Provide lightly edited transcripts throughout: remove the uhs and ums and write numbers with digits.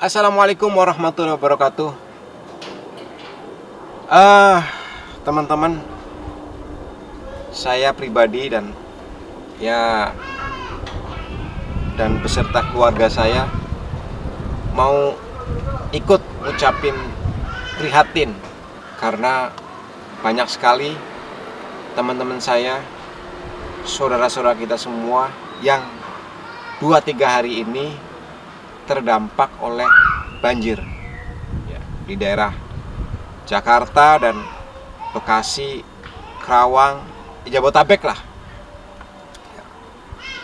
Assalamualaikum warahmatullahi wabarakatuh. Ah, Teman-teman, saya pribadi ya dan beserta keluarga saya mau ikut ngucapin prihatin karena banyak sekali teman-teman saya, saudara-saudara kita semua yang 2-3 hari ini terdampak oleh banjir ya, di daerah Jakarta dan Bekasi, Karawang, Jabodetabek lah.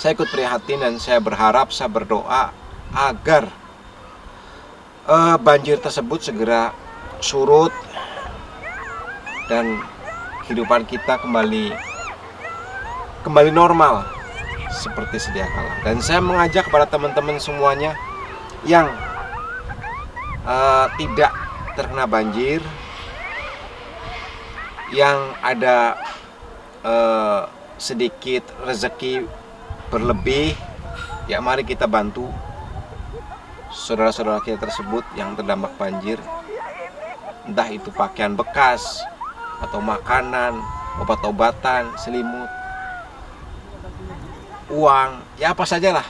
Saya ikut prihatin dan saya berharap, saya berdoa agar banjir tersebut segera surut dan kehidupan kita kembali normal seperti sedia kala. Dan saya mengajak kepada teman-teman semuanya yang tidak terkena banjir, yang ada sedikit rezeki berlebih, ya mari kita bantu saudara-saudara kita tersebut yang terdampak banjir, entah itu pakaian bekas atau makanan, obat-obatan, selimut, uang, ya apa sajalah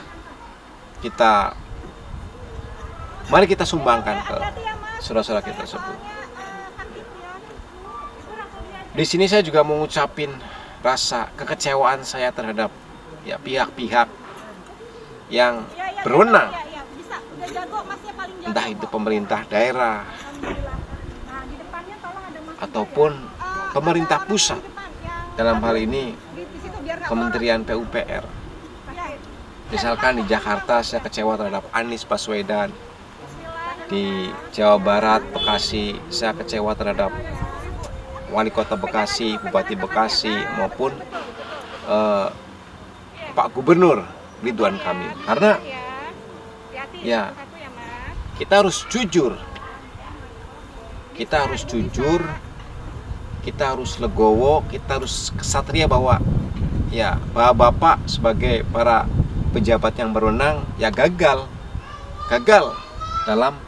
mari kita sumbangkan ke saudara-saudara kita tersebut. Di sini saya juga mengucapin rasa kekecewaan saya terhadap ya pihak-pihak yang berwenang, entah itu pemerintah daerah ataupun pemerintah pusat, dalam hal ini Kementerian PUPR. Misalkan di Jakarta saya kecewa terhadap Anies Baswedan, di Jawa Barat, Bekasi, saya kecewa terhadap Wali Kota Bekasi, Bupati Bekasi, maupun Pak Gubernur Ridwan Kamil. Karena ya kita harus jujur, kita harus legowo, kita harus kesatria bahwa ya Bapak sebagai para pejabat yang berwenang ya gagal dalam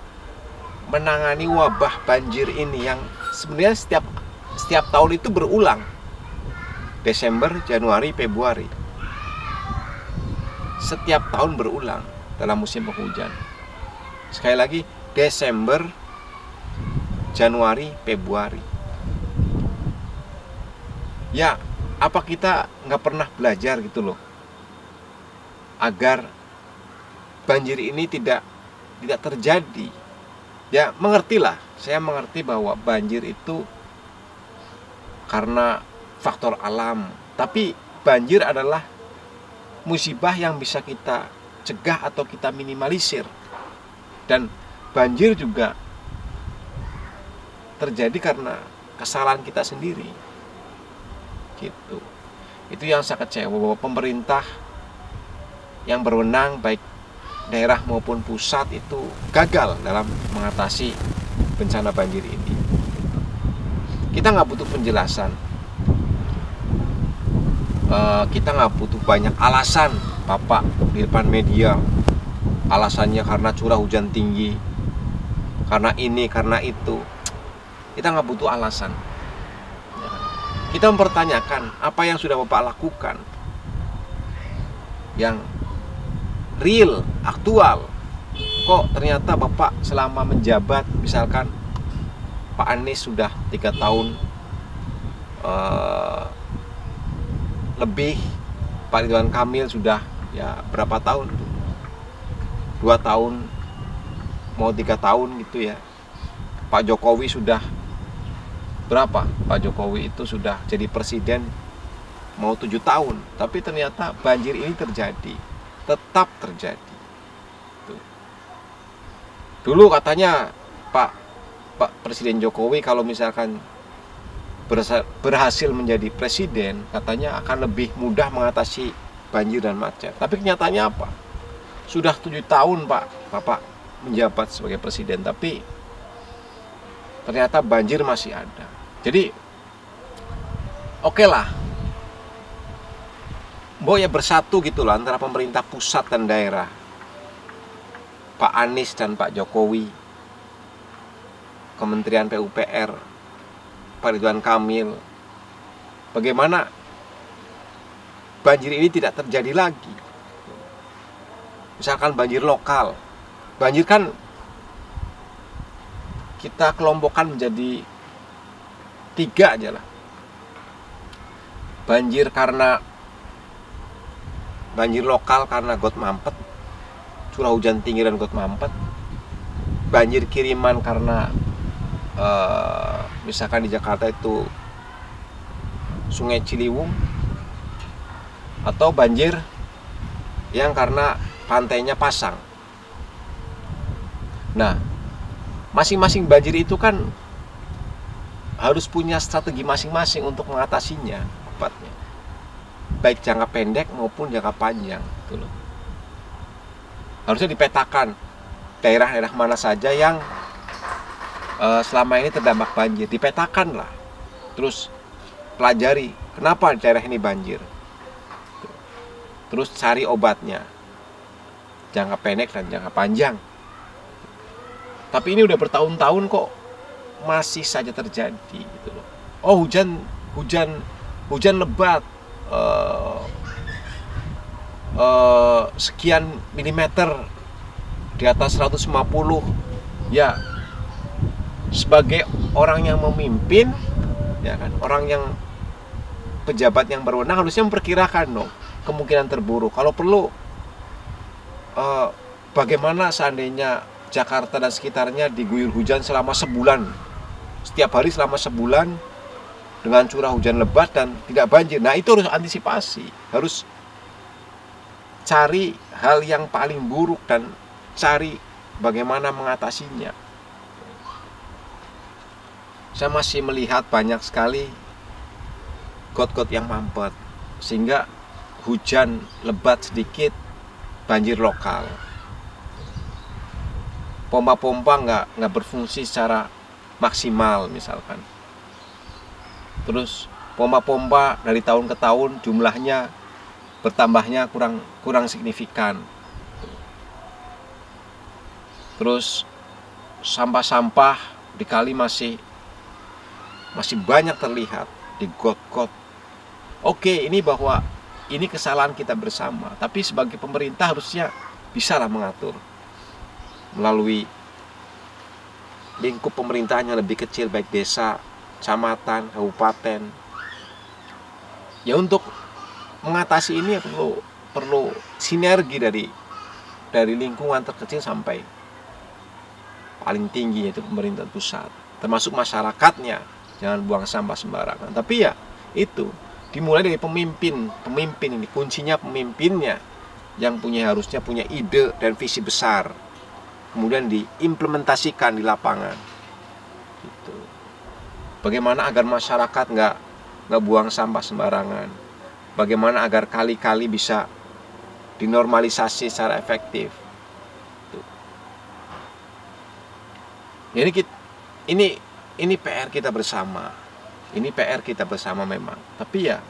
menangani wabah banjir ini yang sebenarnya setiap tahun itu berulang. Desember, Januari, Februari. Setiap tahun berulang dalam musim penghujan. Sekali lagi, Desember, Januari, Februari. Ya, apa kita nggak pernah belajar gitu loh, agar banjir ini tidak terjadi. Ya mengertilah, saya mengerti bahwa banjir itu karena faktor alam, tapi banjir adalah musibah yang bisa kita cegah atau kita minimalisir. Dan banjir juga terjadi karena kesalahan kita sendiri gitu. Itu yang saya kecewa, bahwa pemerintah yang berwenang baik daerah maupun pusat itu gagal dalam mengatasi bencana banjir ini. Kita nggak butuh penjelasan, kita nggak butuh banyak alasan Bapak di depan media. Alasannya karena curah hujan tinggi, karena ini, karena itu. Kita nggak butuh alasan. Kita mempertanyakan apa yang sudah Bapak lakukan, yang real, aktual. Kok ternyata Bapak selama menjabat, misalkan Pak Anies sudah 3 tahun lebih, Pak Ridwan Kamil sudah ya berapa tahun, 2 tahun mau 3 tahun gitu ya. Pak Jokowi sudah berapa? Pak Jokowi itu sudah jadi presiden mau 7 tahun, tapi ternyata banjir ini terjadi, tetap terjadi. Tuh. Dulu katanya Pak Presiden Jokowi kalau misalkan berhasil menjadi presiden, katanya akan lebih mudah mengatasi banjir dan macet. Tapi kenyataannya apa? Sudah 7 tahun Bapak menjabat sebagai presiden, tapi ternyata banjir masih ada. Jadi oke lah, bahwa ya bersatu gitu loh antara pemerintah pusat dan daerah. Pak Anies dan Pak Jokowi, Kementerian PUPR, Pak Ridwan Kamil, bagaimana banjir ini tidak terjadi lagi. Misalkan banjir lokal, banjir kan kita kelompokkan menjadi 3 aja lah. Banjir lokal karena got mampet, curah hujan tinggi dan got mampet. Banjir kiriman karena misalkan di Jakarta itu Sungai Ciliwung, atau banjir yang karena pantainya pasang. Nah, masing-masing banjir itu kan harus punya strategi masing-masing untuk mengatasinya, obatnya, baik jangka pendek maupun jangka panjang, gitu loh. Harusnya dipetakan daerah-daerah mana saja yang selama ini terdampak banjir, dipetakan lah. Terus pelajari kenapa daerah ini banjir, terus cari obatnya, jangka pendek dan jangka panjang. Tapi ini udah bertahun-tahun kok masih saja terjadi, gitu loh. Oh, hujan lebat sekian milimeter, di atas 150. Ya, sebagai orang yang memimpin, ya kan, orang yang pejabat yang berwenang harusnya memperkirakan dong kemungkinan terburuk. Kalau perlu bagaimana seandainya Jakarta dan sekitarnya diguyur hujan selama sebulan, setiap hari selama sebulan, dengan curah hujan lebat dan tidak banjir. Nah, itu harus antisipasi, harus cari hal yang paling buruk dan cari bagaimana mengatasinya. Saya masih melihat banyak sekali got-got yang mampet, sehingga hujan lebat sedikit banjir lokal. Pompa-pompa nggak berfungsi secara maksimal misalkan. Terus pompa-pompa dari tahun ke tahun jumlahnya bertambahnya kurang signifikan. Terus sampah-sampah di kali masih banyak terlihat di got-got. Oke, ini kesalahan kita bersama, tapi sebagai pemerintah harusnya bisalah mengatur melalui lingkup pemerintahan yang lebih kecil, baik desa, kecamatan, kabupaten. Ya, untuk mengatasi ini ya perlu sinergi dari lingkungan terkecil sampai paling tinggi, yaitu pemerintah pusat, termasuk masyarakatnya. Jangan buang sampah sembarangan. Tapi ya itu dimulai dari pemimpin ini, kuncinya pemimpinnya yang harusnya punya ide dan visi besar, kemudian diimplementasikan di lapangan. Gitu. Bagaimana agar masyarakat nggak buang sampah sembarangan? Bagaimana agar kali-kali bisa dinormalisasi secara efektif? Gitu. Jadi ini PR kita bersama. Ini PR kita bersama memang. Tapi ya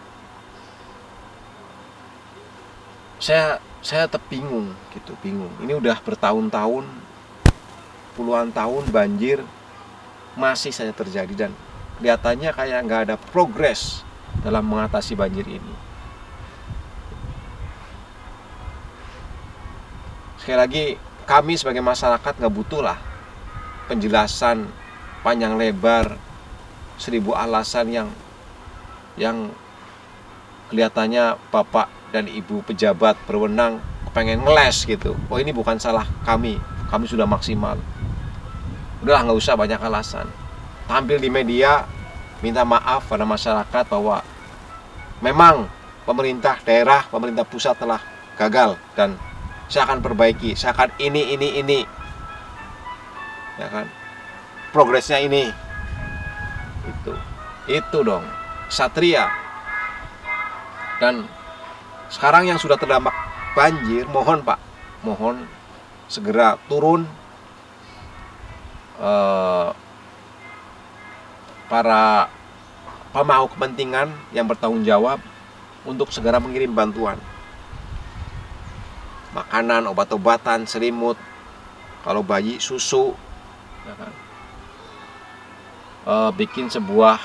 saya tetap bingung. Ini udah bertahun-tahun, puluhan tahun banjir masih saja terjadi, dan kelihatannya kayak nggak ada progres dalam mengatasi banjir ini. Sekali lagi, kami sebagai masyarakat nggak butuh lah penjelasan panjang lebar 1000 alasan yang kelihatannya bapak dan ibu pejabat berwenang pengen ngeles gitu. Oh, ini bukan salah kami sudah maksimal. Udahlah, nggak usah banyak alasan. Tampil di media, minta maaf pada masyarakat bahwa memang pemerintah daerah, pemerintah pusat telah gagal, dan saya akan perbaiki, saya akan ini, ya kan, progresnya ini. Itu dong satria. Dan sekarang yang sudah terdampak banjir, mohon segera turun para pemangku kepentingan yang bertanggung jawab untuk segera mengirim bantuan, makanan, obat-obatan, selimut, Kalau bayi susu, ya kan? Bikin sebuah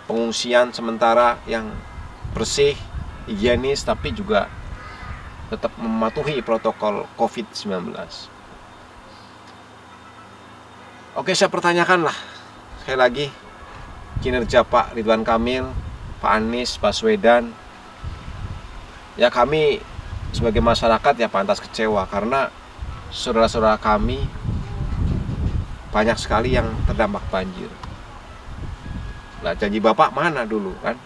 pengungsian sementara yang bersih, higienis, tapi juga tetap mematuhi protokol COVID-19. Oke, saya pertanyakan lah sekali lagi kinerja Pak Ridwan Kamil, Pak Anies Baswedan. Ya, kami sebagai masyarakat ya pantas kecewa karena saudara-saudara kami banyak sekali yang terdampak banjir. Nah, janji Bapak mana dulu kan?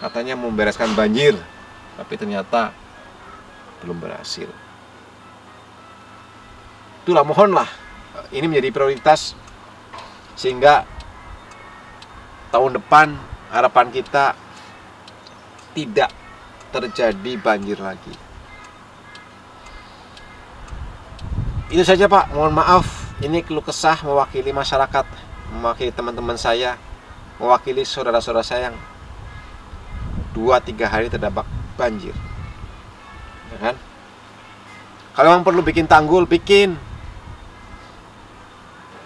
Katanya membereskan banjir, tapi ternyata belum berhasil. Itulah, mohonlah ini menjadi prioritas sehingga tahun depan harapan kita tidak terjadi banjir lagi. Itu saja Pak, mohon maaf ini keluh kesah mewakili masyarakat, mewakili teman-teman saya, mewakili saudara-saudara saya yang 2-3 hari terdampak banjir, ya kan? Kalau memang perlu bikin tanggul, bikin.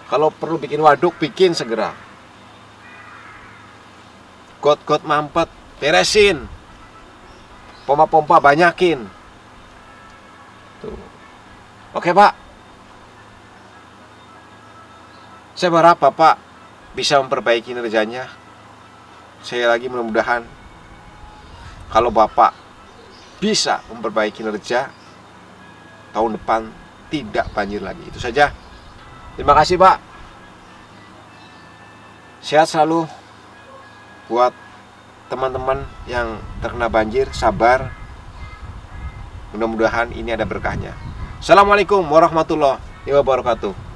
Kalau perlu bikin waduk, bikin segera. Got-got mampet, beresin. Pompa-pompa banyakin. Tuh. Oke Pak, saya berharap Bapak bisa memperbaiki kinerjanya. Saya lagi mudah-mudahan kalau Bapak bisa memperbaiki kinerja, tahun depan tidak banjir lagi. Itu saja. Terima kasih Pak. Sehat selalu buat teman-teman yang terkena banjir, sabar. Mudah-mudahan ini ada berkahnya. Assalamualaikum warahmatullahi wabarakatuh.